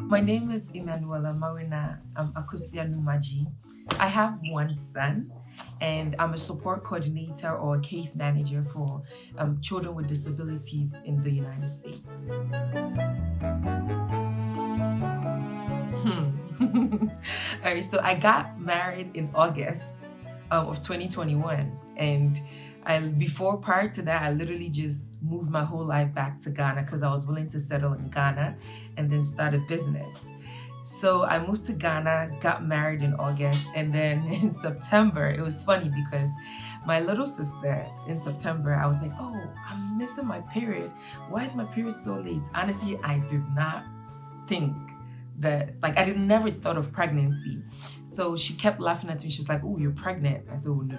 My name is Emanuela Marina Akusia Numaji. I have one son, and I'm a support coordinator or case manager for children with disabilities in the United States. All right, so I got married in August of 2021, and prior to that, I literally just moved my whole life back to Ghana because I was willing to settle in Ghana and then start a business. So I moved to Ghana, got married in August, and then in September, it was funny because my little sister in September, I was like, oh, I'm missing my period. Why is my period so late? Honestly, I did not think that, I never thought of pregnancy. So she kept laughing at me. She's like, oh, you're pregnant. I said, oh, no.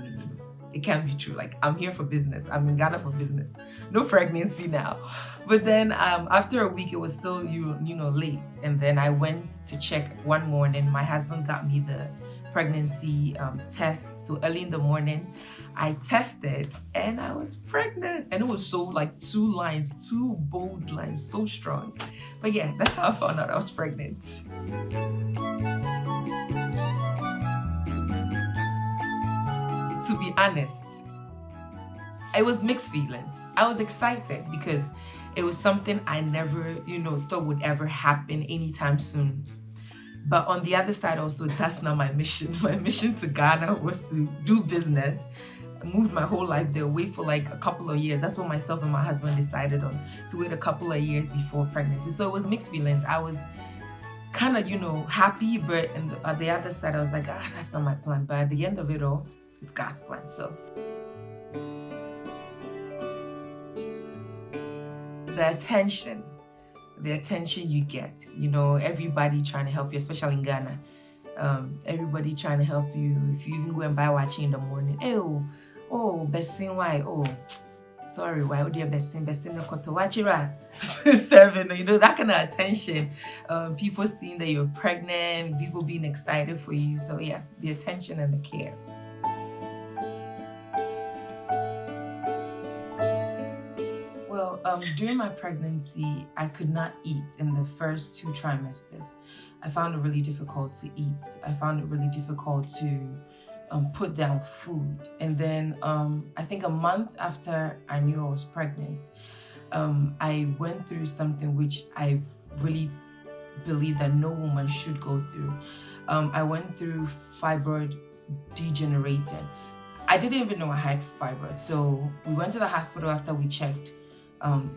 It can't be true. I'm here for business. I'm in Ghana for business. No pregnancy now. But then after a week, it was still, late. And then I went to check one morning. My husband got me the pregnancy test. So early in the morning, I tested and I was pregnant. And it was so two bold lines, so strong. But yeah, that's how I found out I was pregnant. To be honest, it was mixed feelings. I was excited because it was something I never, thought would ever happen anytime soon. But on the other side also, that's not my mission. My mission to Ghana was to do business. I moved my whole life there, wait for a couple of years. That's what myself and my husband decided on, to wait a couple of years before pregnancy. So it was mixed feelings. I was kind of, happy, but at the other side, I was like, that's not my plan. But at the end of it all, it's God's plan. So the attention you get, everybody trying to help you, especially in Ghana. Everybody trying to help you. If you even go and buy watching in the morning, besting why? Oh, sorry, why would you besting no koto wachira 7? That kind of attention. People seeing that you're pregnant, people being excited for you. So yeah, the attention and the care. During my pregnancy, I could not eat in the first 2 trimesters. I found it really difficult to eat. I found it really difficult to put down food. And then I think a month after I knew I was pregnant, I went through something which I really believe that no woman should go through. I went through fibroid degeneration. I didn't even know I had fibroid. So we went to the hospital after we checked.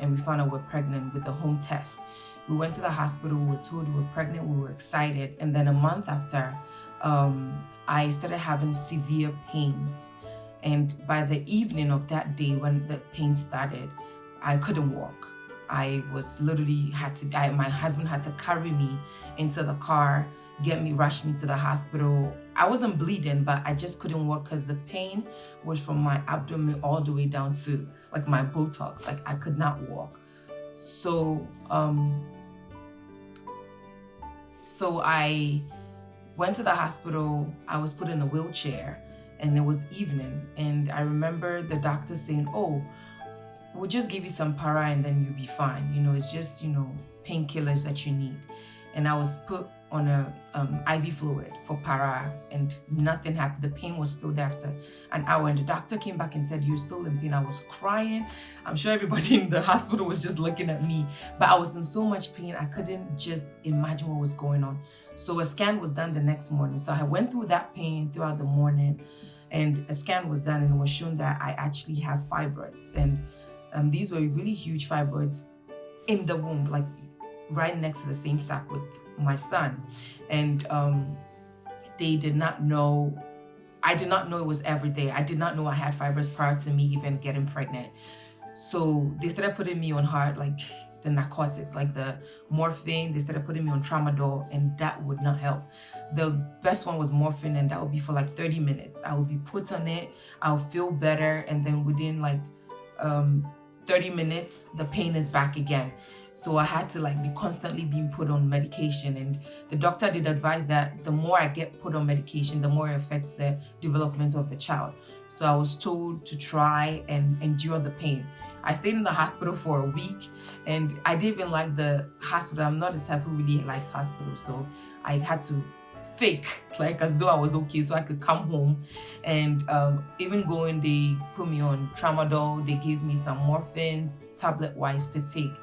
And we found out we're pregnant with a home test. We went to the hospital, we were told we were pregnant, we were excited. And then a month after, I started having severe pains. And by the evening of that day when the pain started, I couldn't walk. I was literally my husband had to carry me into the car, rush me to the hospital. I wasn't bleeding, but I just couldn't walk because the pain was from my abdomen all the way down to my buttocks. I could not walk. So I went to the hospital. I was put in a wheelchair and it was evening. And I remember the doctor saying, oh, we'll just give you some para and then you'll be fine. It's just, painkillers that you need. And I was put on a IV fluid for para and nothing happened. The pain was still there after an hour. And the doctor came back and said, you're still in pain. I was crying. I'm sure everybody in the hospital was just looking at me, but I was in so much pain. I couldn't just imagine what was going on. So a scan was done the next morning. So I went through that pain throughout the morning and a scan was done and it was shown that I actually have fibroids. And these were really huge fibroids in the womb, right next to the same sac with my son. And they did not know, I did not know it was every day. I did not know I had fibroids prior to me even getting pregnant. So they started putting me on the narcotics, the morphine. They started putting me on tramadol and that would not help. The best one was morphine and that would be for 30 minutes. I would be put on it, I'll feel better, and then within 30 minutes, the pain is back again. So I had to be constantly being put on medication. And the doctor did advise that the more I get put on medication, the more it affects the development of the child. So I was told to try and endure the pain. I stayed in the hospital for a week, and I didn't even like the hospital. I'm not the type who really likes hospitals, so I had to fake like as though I was okay so I could come home. And even going, they put me on tramadol, they gave me some morphines tablet wise to take.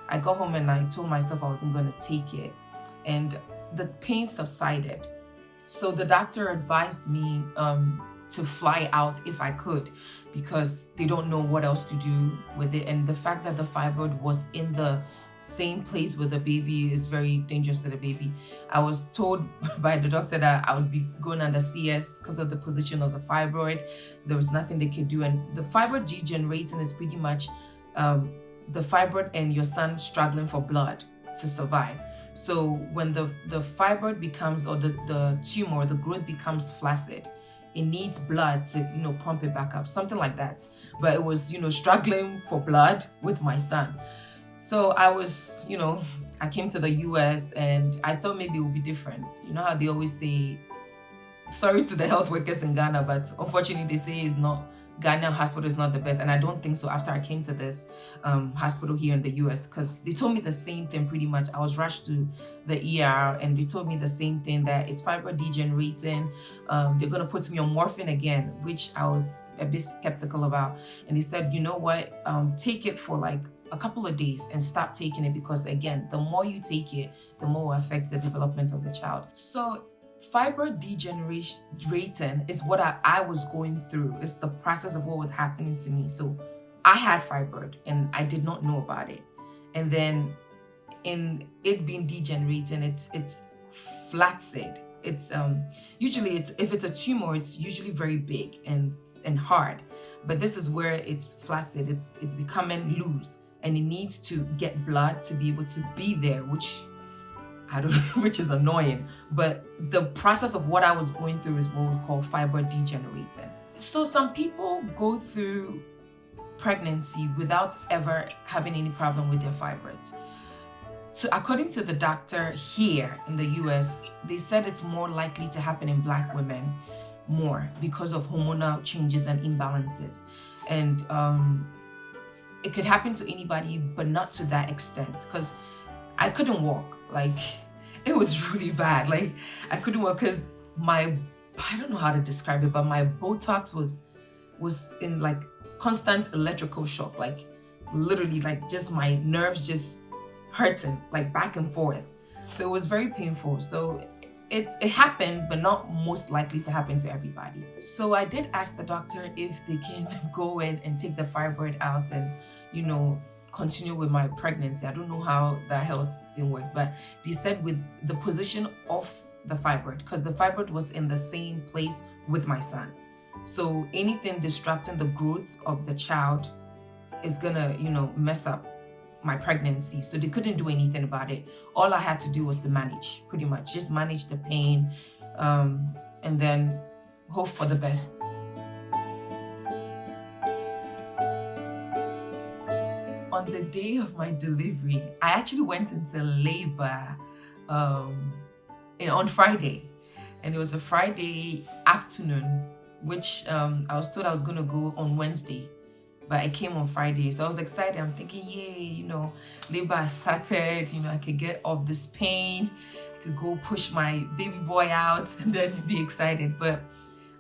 I got home and I told myself I wasn't going to take it, and the pain subsided. So the doctor advised me to fly out if I could, because they don't know what else to do with it. And the fact that the fibroid was in the same place with the baby is very dangerous to the baby. I was told by the doctor that I would be going under CS because of the position of the fibroid. There was nothing they could do. And the fibroid degenerating is pretty much the fibroid and your son struggling for blood to survive. So when the fibroid becomes, or the tumor or the growth becomes flaccid, it needs blood to, pump it back up, something like that. But it was, struggling for blood with my son. So I was, I came to the US and I thought maybe it would be different. You know how they always say, sorry to the health workers in Ghana, but unfortunately they say it's not, Ghanaian hospital is not the best. And I don't think so after I came to this hospital here in the US, because they told me the same thing pretty much. I was rushed to the ER and they told me the same thing, that it's fibroid degenerating. They're going to put me on morphine again, which I was a bit skeptical about. And they said, you know what, take it for like a couple of days and stop taking it, because again, the more you take it, the more it affects the development of the child. So fibroid degeneration is what I was going through. It's the process of what was happening to me. So I had fibroid and I did not know about it. And then in it being degenerating, it's flaccid. It's usually if it's a tumor, it's usually very big and hard. But this is where it's flaccid. It's becoming loose, and it needs to get blood to be able to be there, which is annoying. But the process of what I was going through is what we call fibroid degenerating. So some people go through pregnancy without ever having any problem with their fibroids. So according to the doctor here in the US, they said it's more likely to happen in Black women more because of hormonal changes and imbalances. And it could happen to anybody, but not to that extent, because I couldn't walk. Like, it was really bad. Like, I couldn't walk because I don't know how to describe it, but my Botox was in like constant electrical shock, like literally, like just my nerves just hurting, like back and forth. So it was very painful. So it happens, but not most likely to happen to everybody. So I did ask the doctor if they can go in and take the fibroid out and, continue with my pregnancy. I don't know how the health thing works, but they said with the position of the fibroid, because the fibroid was in the same place with my son. So anything disrupting the growth of the child is gonna, mess up my pregnancy. So they couldn't do anything about it. All I had to do was to manage, pretty much, just manage the pain, and then hope for the best. On the day of my delivery, I actually went into labor on Friday, and it was a Friday afternoon, which I was told I was going to go on Wednesday, but I came on Friday. So I was excited. I'm thinking, yay, labor has started, I could get off this pain, I could go push my baby boy out and then be excited. But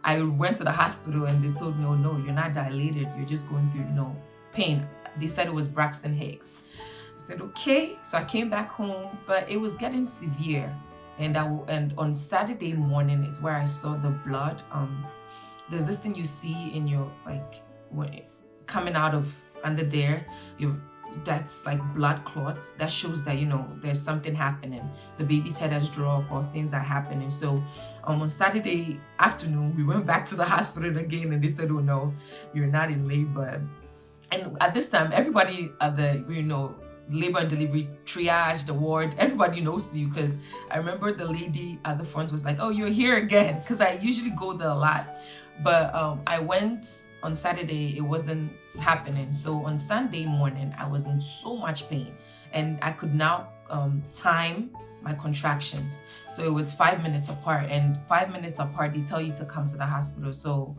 I went to the hospital and they told me, oh no, you're not dilated, you're just going through, pain. They said it was Braxton Hicks. I said, okay. So I came back home, but it was getting severe. And on Saturday morning is where I saw the blood. There's this thing you see in your, when coming out of under there, that's like blood clots. That shows that, there's something happening. The baby's head has dropped or things are happening. So on Saturday afternoon, we went back to the hospital again and they said, oh no, you're not in labor. And at this time, everybody at the, labor and delivery triage, the ward, everybody knows me, because I remember the lady at the front was like, oh, you're here again, because I usually go there a lot. But I went on Saturday, it wasn't happening. So on Sunday morning, I was in so much pain, and I could now time my contractions. So it was 5 minutes apart, and 5 minutes apart, they tell you to come to the hospital. So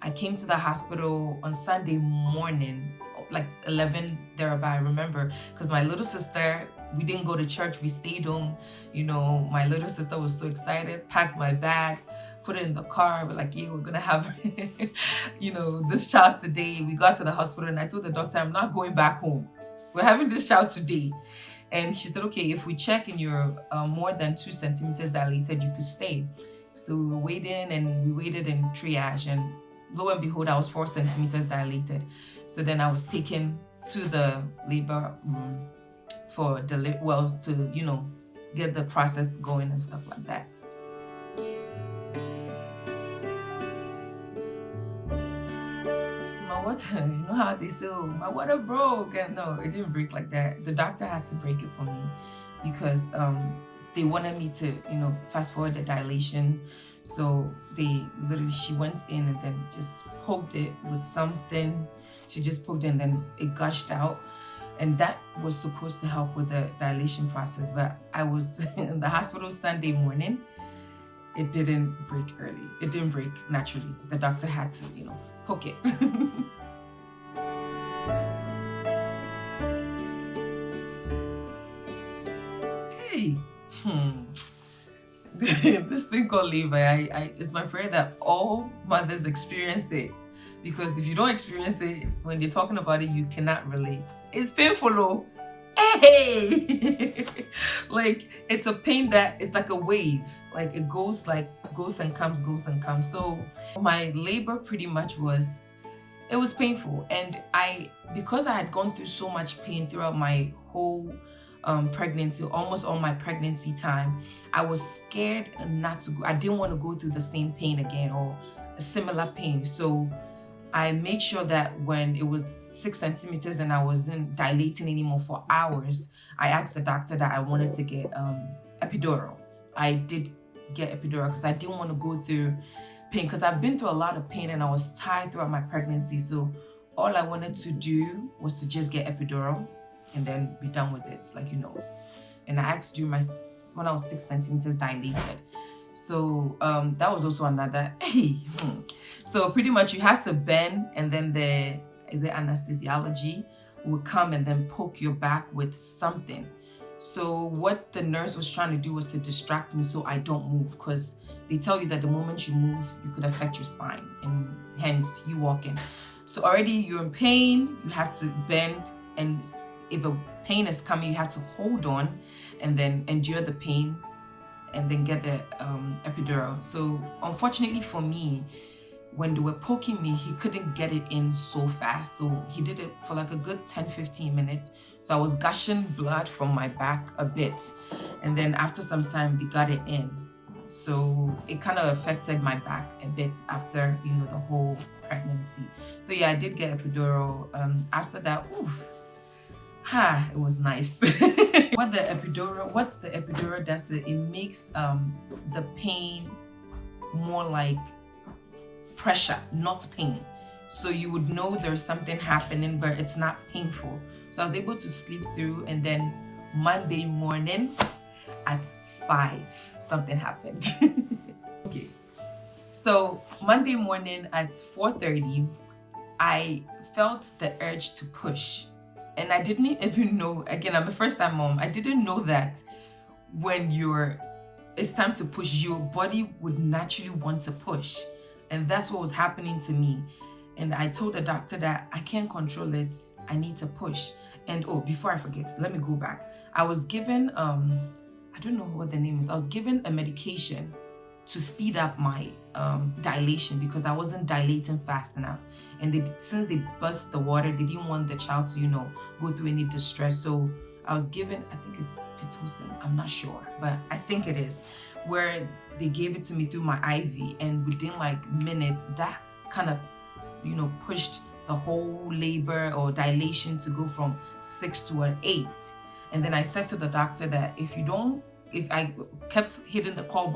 I came to the hospital on Sunday morning, like 11 thereabout, I remember, because my little sister, we didn't go to church, we stayed home. You know, my little sister was so excited, packed my bags, put it in the car. We're like, yeah, we're gonna have, you know, this child today. We got to the hospital and I told the doctor, I'm not going back home. We're having this child today. And she said, okay, if we check and you're more than 2 centimeters dilated, you could stay. So we were waiting and we waited in triage, and lo and behold, I was 4 centimeters dilated. So then I was taken to the labor room for to, you know, get the process going and stuff like that. So my water, you know how they say, oh, my water broke. And no, it didn't break like that. The doctor had to break it for me because they wanted me to, you know, fast forward the dilation. So she went in and then just poked it with something. She just poked it and then it gushed out. And that was supposed to help with the dilation process. But I was in the hospital Sunday morning. It didn't break early. It didn't break naturally. The doctor had to, you know, poke it. Hey. This thing called labor, it's my prayer that all mothers experience it, because if you don't experience it, when you're talking about it, you cannot relate. It's painful, oh. Hey. Like, it's a pain that it's like a wave, like it goes and comes. So my labor pretty much was painful, and because I had gone through so much pain throughout my whole pregnancy, almost all my pregnancy time, I was scared not to go. I didn't want to go through the same pain again or a similar pain. So I made sure that when it was 6 centimeters and I wasn't dilating anymore for hours, I asked the doctor that I wanted to get epidural. I did get epidural because I didn't want to go through pain, because I've been through a lot of pain and I was tired throughout my pregnancy. So all I wanted to do was to just get epidural and then be done with it, like, you know. And I asked when I was 6 centimeters dilated. So that was also another, hey. So pretty much you had to bend, and then the anesthesiology would come and then poke your back with something. So what the nurse was trying to do was to distract me so I don't move, because they tell you that the moment you move, you could affect your spine and hence you walking. So already you're in pain, you have to bend, and if a pain is coming, you have to hold on and then endure the pain and then get the epidural. So unfortunately for me, when they were poking me, he couldn't get it in so fast. So he did it for like a good 10-15 minutes. So I was gushing blood from my back a bit. And then after some time, they got it in. So it kind of affected my back a bit after, you know, the whole pregnancy. So yeah, I did get epidural. After that, it was nice. What's the epidural does, it makes the pain more like pressure, not pain. So you would know there's something happening, but it's not painful. So I was able to sleep through, and then Monday morning at 5, something happened. Okay. So Monday morning at 4:30, I felt the urge to push. And I didn't even know, again, I'm a first-time mom, I didn't know that when it's time to push, your body would naturally want to push. And that's what was happening to me. And I told the doctor that I can't control it, I need to push. And before I forget, let me go back. I was given, I don't know what the name is, I was given a medication to speed up my dilation because I wasn't dilating fast enough. And since they bust the water, they didn't want the child to, you know, go through any distress. So I was given, I think it's Pitocin, I'm not sure, but I think it is, where they gave it to me through my IV, and within like minutes, that kind of, you know, pushed the whole labor or dilation to go from 6 to an 8. And then I said to the doctor that if I kept hitting the call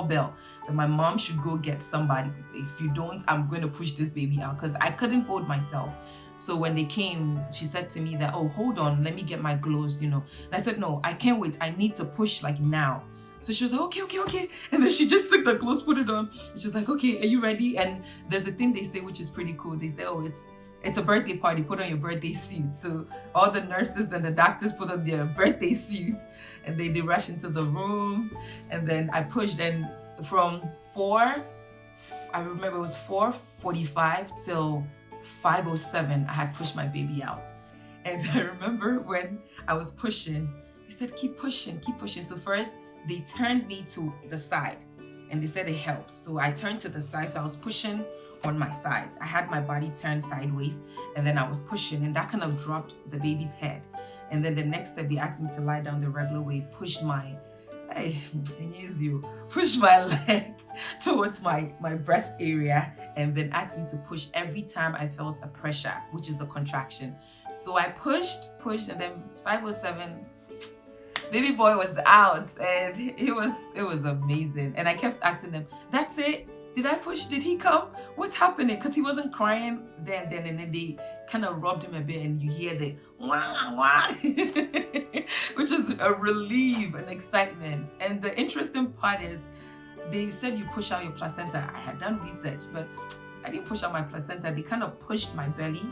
bell, that my mom should go get somebody. If you don't, I'm going to push this baby out, because I couldn't hold myself. So when they came, she said to me that, oh, hold on, let me get my gloves, you know. And I said, no, I can't wait. I need to push like now. So she was like, okay. And then she just took the gloves, put it on. And she was like, okay, are you ready? And there's a thing they say, which is pretty cool. They say, oh, it's it's a birthday party, put on your birthday suit. So all the nurses and the doctors put on their birthday suits, and they rush into the room. And then I pushed, and from 4, I remember it was 4:45 till 5:07, I had pushed my baby out. And I remember when I was pushing, they said, keep pushing, keep pushing. So first they turned me to the side and they said it helps. So I turned to the side, so I was pushing on my side. I had my body turned sideways, and then I was pushing, and that kind of dropped the baby's head. And then the next step, they asked me to lie down the regular way, pushed my leg towards my breast area, and then asked me to push every time I felt a pressure, which is the contraction. So I pushed, and then 5:07, baby boy was out, and it was amazing. And I kept asking them, "That's it? Did I push? Did he come? What's happening?" Because he wasn't crying then, and then they kind of rubbed him a bit, and you hear the wah wah, which is a relief and excitement. And the interesting part is, they said you push out your placenta. I had done research, but I didn't push out my placenta. They kind of pushed my belly,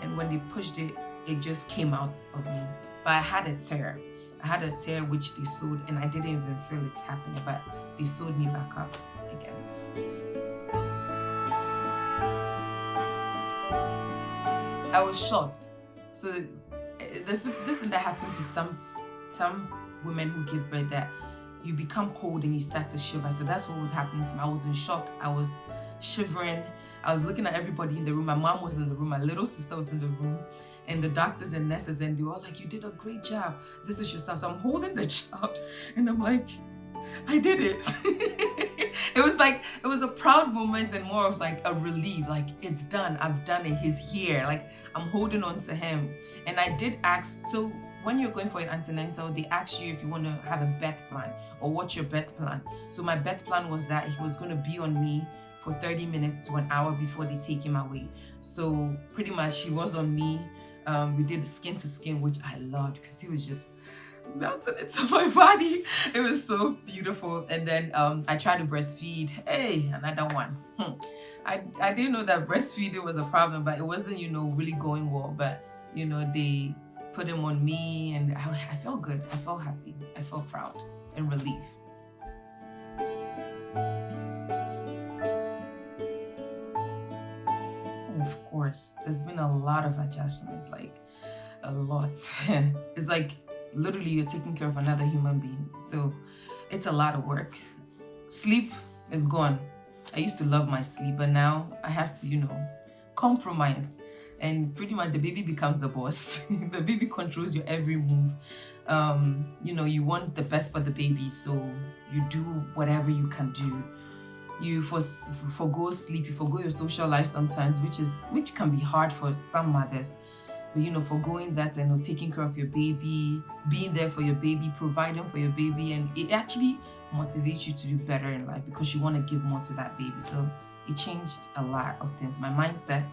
and when they pushed it, it just came out of me. But I had a tear. I had a tear which they sewed, and I didn't even feel it's happening, but they sewed me back up again. I was shocked. So this thing that happens to some women who give birth, that you become cold and you start to shiver. So that's what was happening to me. I was in shock. I was shivering. I was looking at everybody in the room. My mom was in the room. My little sister was in the room. And the doctors and nurses, and they were all like, "You did a great job. This is your son." So I'm holding the child, and I'm like, I did it. It was a proud moment, and more of like a relief, like it's done, I've done it, he's here, like I'm holding on to him. And I did ask, so when you're going for your antenatal, they ask you if you want to have a birth plan or what's your birth plan. So my birth plan was that he was going to be on me for 30 minutes to an hour before they take him away. So pretty much he was on me. We did skin to skin, which I loved because he was just melted into my body. It was so beautiful. And then I tried to breastfeed. Hey, another one. I didn't know that breastfeeding was a problem, but it wasn't, really going well. But, they put him on me, and I felt good. I felt happy. I felt proud and relief. Of course, there's been a lot of adjustments, like a lot. It's like literally you're taking care of another human being. So it's a lot of work. Sleep is gone. I used to love my sleep, but now I have to, compromise. And pretty much the baby becomes the boss. The baby controls your every move. You want the best for the baby, so you do whatever you can do. You forgo sleep, you forgo your social life sometimes, which can be hard for some mothers. But forgoing that and taking care of your baby, being there for your baby, providing for your baby, and it actually motivates you to do better in life because you want to give more to that baby. So it changed a lot of things. My mindset,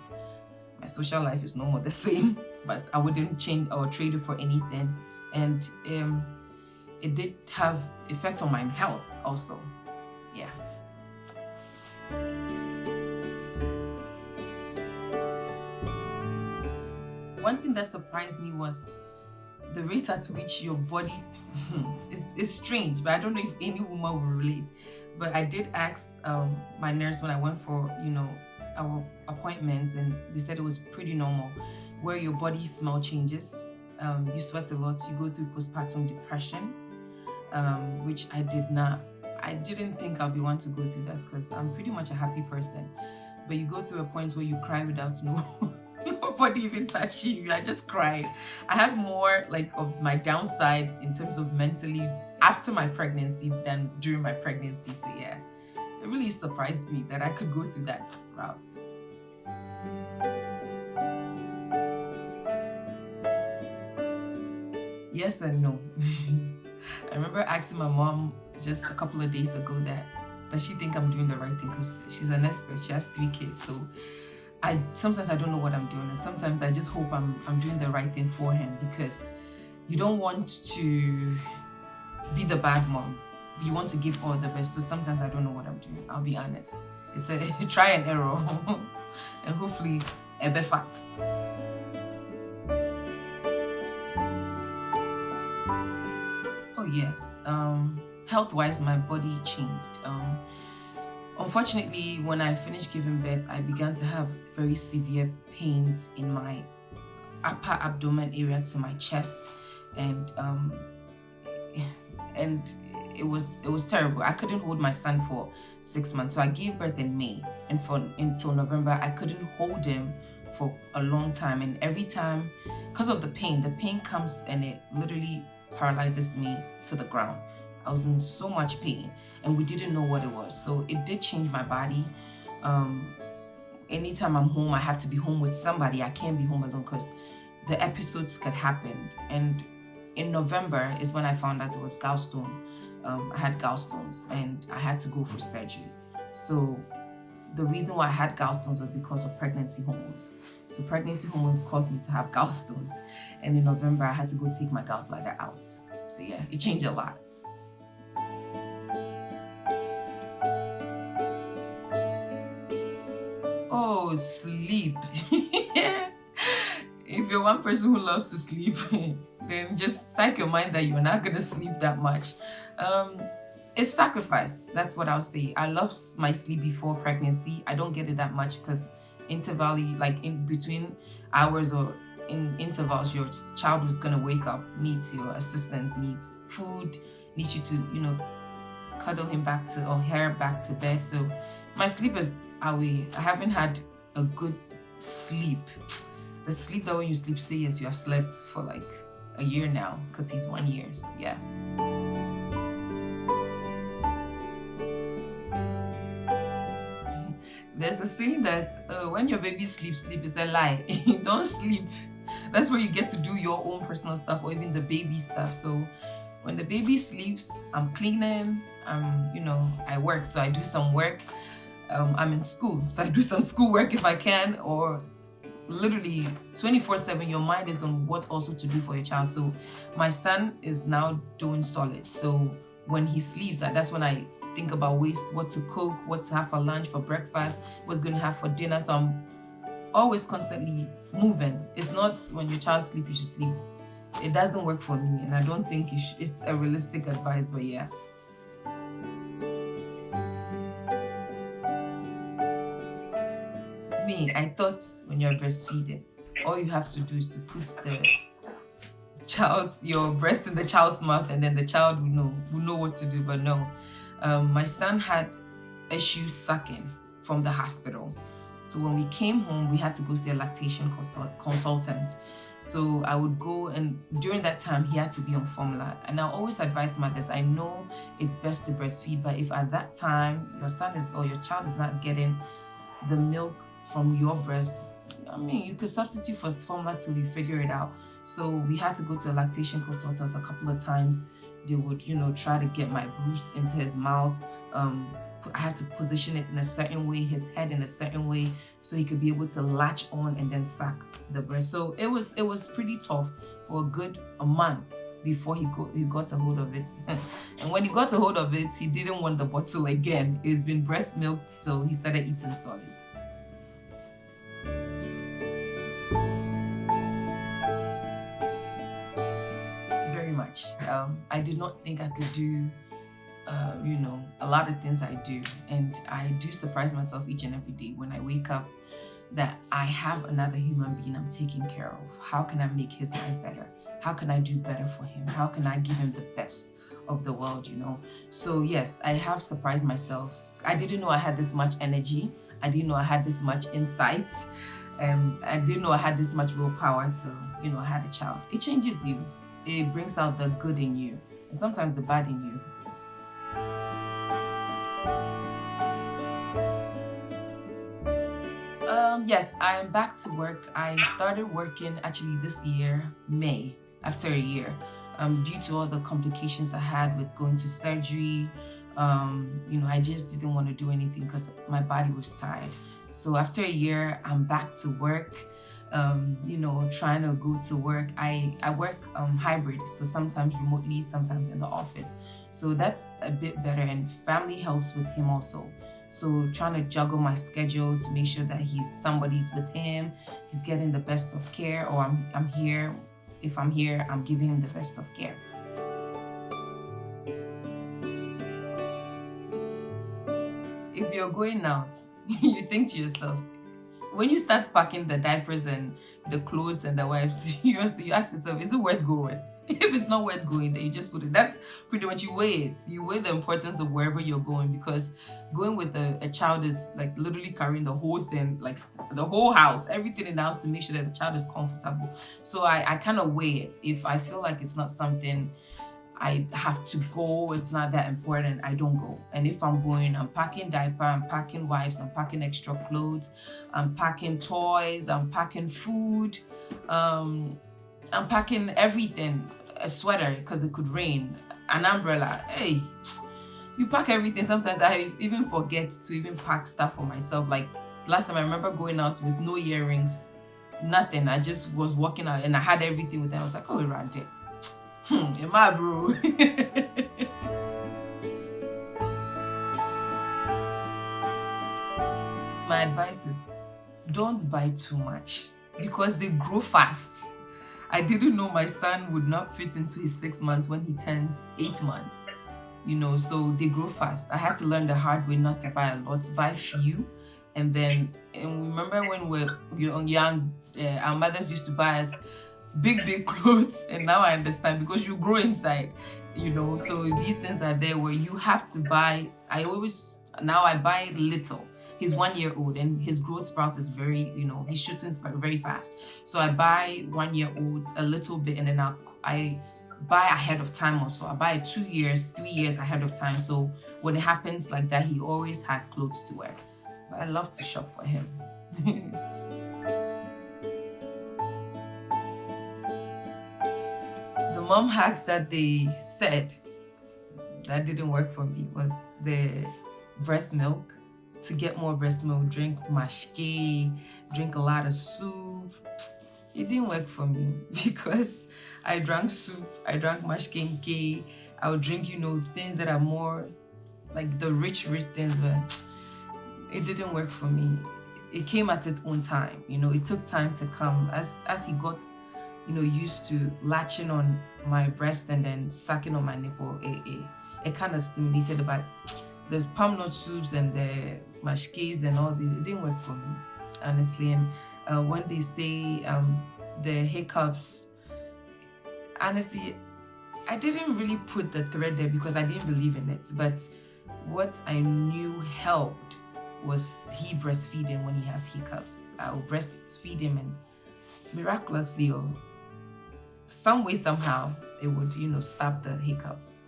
my social life is no more the same, but I wouldn't change or trade it for anything. And it did have effect on my health also. Yeah. One thing that surprised me was the rate at which your body is strange, but I don't know if any woman will relate. But I did ask my nurse when I went for our appointments, and they said it was pretty normal, where your body smell changes. You sweat a lot, you go through postpartum depression, which I didn't think I'll be one to go through that because I'm pretty much a happy person. But you go through a point where you cry without nobody even touching you. I just cried. I had more of my downside in terms of mentally after my pregnancy than during my pregnancy. So yeah, it really surprised me that I could go through that route. Yes and no. I remember asking my mom just a couple of days ago that does she think I'm doing the right thing, because she's an expert. She has 3 kids, so sometimes I don't know what I'm doing, and sometimes I just hope I'm doing the right thing for him, because you don't want to be the bad mom. You want to give all the best. So sometimes I don't know what I'm doing. I'll be honest. It's a try and error, and hopefully ebefa. Oh yes, health-wise, my body changed. Unfortunately, when I finished giving birth, I began to have very severe pains in my upper abdomen area to my chest, and it was terrible. I couldn't hold my son for 6 months. So I gave birth in May, and until November, I couldn't hold him for a long time. And every time, because of the pain comes and it literally paralyzes me to the ground. I was in so much pain, and we didn't know what it was. So it did change my body. Anytime I'm home, I have to be home with somebody. I can't be home alone because the episodes could happen. And in November is when I found out it was gallstone. I had gallstones and I had to go for surgery. So the reason why I had gallstones was because of pregnancy hormones. So pregnancy hormones caused me to have gallstones. And in November, I had to go take my gallbladder out. So yeah, it changed a lot. Oh, sleep. If you're one person who loves to sleep, then just psych your mind that you're not going to sleep that much. It's sacrifice. That's what I'll say. I love my sleep before pregnancy. I don't get it that much because like in between hours or in intervals, your child who's going to wake up needs your assistance, needs food, needs you to, cuddle him back to or hair back to bed. So my sleep is away. I haven't had a good sleep. The sleep that when you sleep, say yes, you have slept for like a year now because he's 1 year. So yeah. There's a saying that when your baby sleep is a lie. Don't sleep. That's where you get to do your own personal stuff or even the baby stuff. So when the baby sleeps, I'm cleaning, I work. So I do some work. I'm in school. So I do some school work if I can, or literally 24/7, your mind is on what also to do for your child. So my son is now doing solid. So when he sleeps, that's when I think about ways, what to cook, what to have for lunch, for breakfast, what's going to have for dinner. So I'm always constantly moving. It's not when your child sleeps, you should sleep. It doesn't work for me, and I don't think it's a realistic advice, but yeah. I thought when you're breastfeeding, all you have to do is to put your breast in the child's mouth, and then the child will know what to do. But no, my son had issues sucking from the hospital. So when we came home, we had to go see a lactation consultant. So I would go, and during that time, he had to be on formula. And I always advise mothers, I know it's best to breastfeed, but if at that time your child is not getting the milk from your breast, you could substitute for formula till you figure it out. So we had to go to a lactation consultant a couple of times. They would, try to get my bruise into his mouth. I had to position it in a certain way, his head in a certain way, so he could be able to latch on and then suck the breast. So it was pretty tough for a month before he got a hold of it. And when he got a hold of it, he didn't want the bottle again. It's been breast milk, so he started eating solids. Very much. I did not think I could do a lot of things I do, and I do surprise myself each and every day when I wake up that I have another human being I'm taking care of. How can I make his life better? How can I do better for him? How can I give him the best of the world, So yes, I have surprised myself. I didn't know I had this much energy. I didn't know I had this much insight. I didn't know I had this much willpower till, I had a child. It changes you. It brings out the good in you and sometimes the bad in you. Yes, I am back to work. I started working actually this year, May, after a year, due to all the complications I had with going to surgery. I just didn't want to do anything because my body was tired. So after a year, I'm back to work, trying to go to work. I work hybrid, so sometimes remotely, sometimes in the office. So that's a bit better, and family helps with him also. So trying to juggle my schedule to make sure that somebody's with him, he's getting the best of care, or I'm here. If I'm here, I'm giving him the best of care. If you're going out, you think to yourself, when you start packing the diapers and the clothes and the wipes, you ask yourself, is it worth going? If it's not worth going, then you just put it. That's pretty much, you weigh it. You weigh the importance of wherever you're going, because going with a child is like literally carrying the whole thing, like the whole house, everything in the house, to make sure that the child is comfortable. So I kind of weigh it. If I feel like it's not something I have to go, it's not that important, I don't go. And if I'm going, I'm packing diaper, I'm packing wipes, I'm packing extra clothes, I'm packing toys, I'm packing food, I'm packing everything, a sweater because it could rain, an umbrella. Hey, you pack everything. Sometimes I even forget to even pack stuff for myself. Like last time I remember going out with no earrings, nothing. I just was walking out and I had everything with me. I was like, oh, it ran there. Am I, bro? My advice is, don't buy too much because they grow fast. I didn't know my son would not fit into his 6 months when he turns 8 months, so they grow fast. I had to learn the hard way not to buy a lot, buy few. And remember when we were young, our mothers used to buy us big clothes, and now I understand, because you grow inside, so these things are there where you have to buy. Now I buy little. He's 1 year old and his growth sprout is very, he's shooting very fast. So I buy 1 year olds a little bit, and then I buy ahead of time also. I buy 2 years, 3 years ahead of time. So when it happens like that, he always has clothes to wear. But I love to shop for him. The mom hacks that they said that didn't work for me was the breast milk. To get more breast milk, drink mashke, drink a lot of soup. It didn't work for me because I drank soup, I drank mashke. I would drink, things that are more like the rich things, but it didn't work for me. It came at its own time. It took time to come as he got, used to latching on my breast and then sucking on my nipple. It kind of stimulated it, but the palm nut soups and the mashkes and all these, it didn't work for me, honestly. And when they say the hiccups, honestly, I didn't really put the thread there because I didn't believe in it. But what I knew helped was he breastfeeding when he has hiccups. I'll breastfeed him, and miraculously, or some way, somehow, it would, stop the hiccups.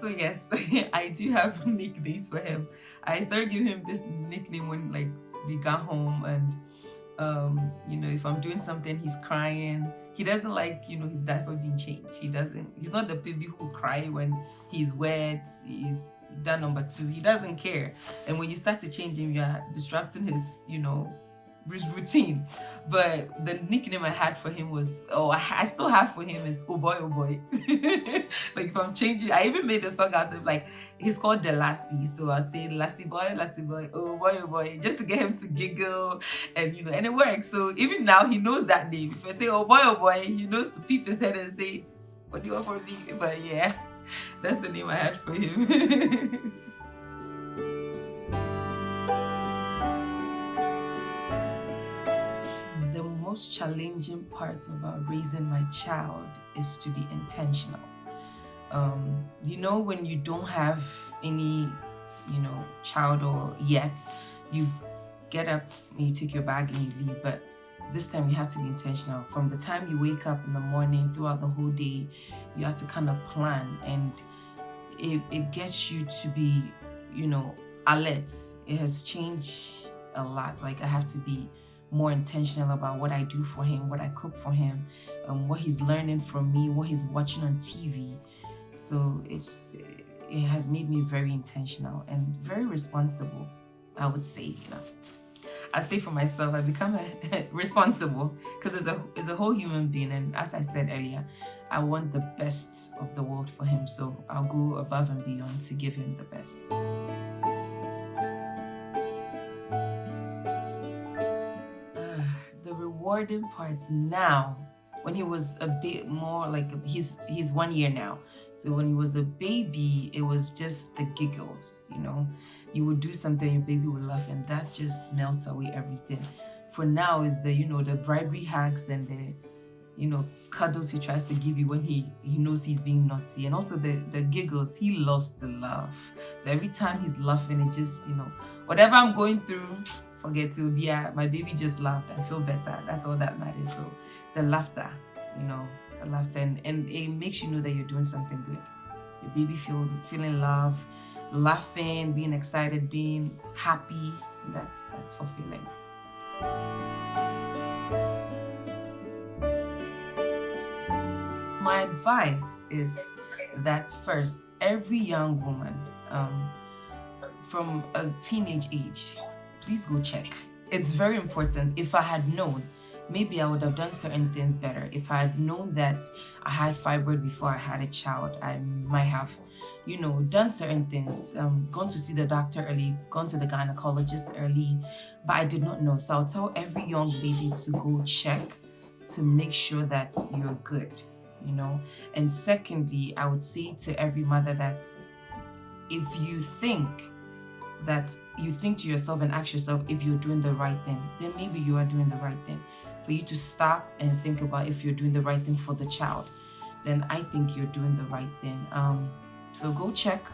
So yes, I do have nicknames for him. I started giving him this nickname when we got home, and if I'm doing something, he's crying. He doesn't like, his diaper being changed. He's not the baby who cry when he's wet, he's done number 2. He doesn't care. And when you start to change him, you're disrupting his, routine. But the nickname I had for him was, I still have for him, is oh boy, oh boy. Like if I'm changing, I even made a song out of he's called the Lassie. So I'd say Lassie boy, oh boy, just to get him to giggle, and and it works. So even now he knows that name. If I say oh boy, he knows to peep his head and say, what do you want from me? But yeah, that's the name I had for him. The most challenging part about raising my child is to be intentional. When you don't have any, child or yet, you get up and you take your bag and you leave. But this time you have to be intentional. From the time you wake up in the morning, throughout the whole day, you have to kind of plan, and it gets you to be, alert. It has changed a lot. I have to be more intentional about what I do for him, what I cook for him, what he's learning from me, what he's watching on TV. So it has made me very intentional and very responsible, I would say. I say for myself, I become responsible because it's a whole human being. And as I said earlier, I want the best of the world for him. So I'll go above and beyond to give him the best. The rewarding parts now, when he was a bit more like, he's 1 year now. So when he was a baby, it was just the giggles, you know. You would do something, your baby would laugh, and that just melts away everything. For now is the, you know, the bribery hacks and the, you know, cuddles he tries to give you when he knows he's being naughty, and also the giggles. He loves to laugh. So every time he's laughing, it just, you know, whatever I'm going through, forget to be, my baby just laughed. I feel better. That's all that matters. So the laughter, you know, the laughter, and it makes you know that you're doing something good. Your baby feeling love, laughing, being excited, being happy. That's fulfilling. My advice is that first, every young woman from a teenage age, please go check. It's very important. If I had known, maybe I would have done certain things better. If I had known that I had fibroid before I had a child, I might have, you know, done certain things, gone to see the doctor early, gone to the gynecologist early, but I did not know. So I'll tell every young lady to go check to make sure that you're good, you know. And secondly, I would say to every mother that if you think to yourself and ask yourself if you're doing the right thing, then maybe you are doing the right thing. For you to stop and think about if you're doing the right thing for the child, then I think you're doing the right thing. So go check.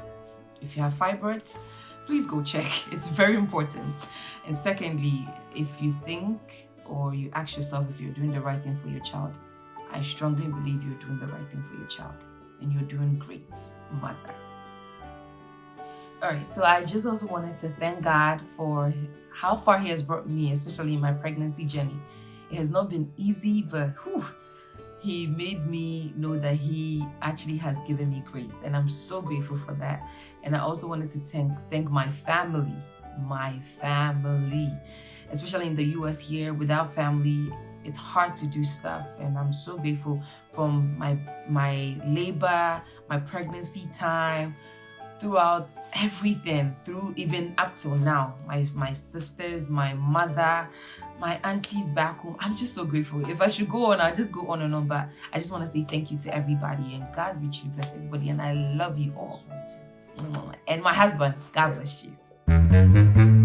If you have fibroids, please go check. It's very important. And secondly, if you think or you ask yourself if you're doing the right thing for your child, I strongly believe you're doing the right thing for your child, and you're doing great, mother. All right, so I just also wanted to thank God for how far He has brought me, especially in my pregnancy journey. It has not been easy, but He made me know that He actually has given me grace, and I'm so grateful for that. And I also wanted to thank my family, especially in the US here. Without family, it's hard to do stuff, and I'm so grateful from my labor, my pregnancy time, throughout everything, through even up till now, my sisters, my mother, my aunties back home. I'm just so grateful. If I should go on, I'll just go on and on, but I just want to say thank you to everybody, and God richly bless everybody, and I love you all. And my husband, God bless you.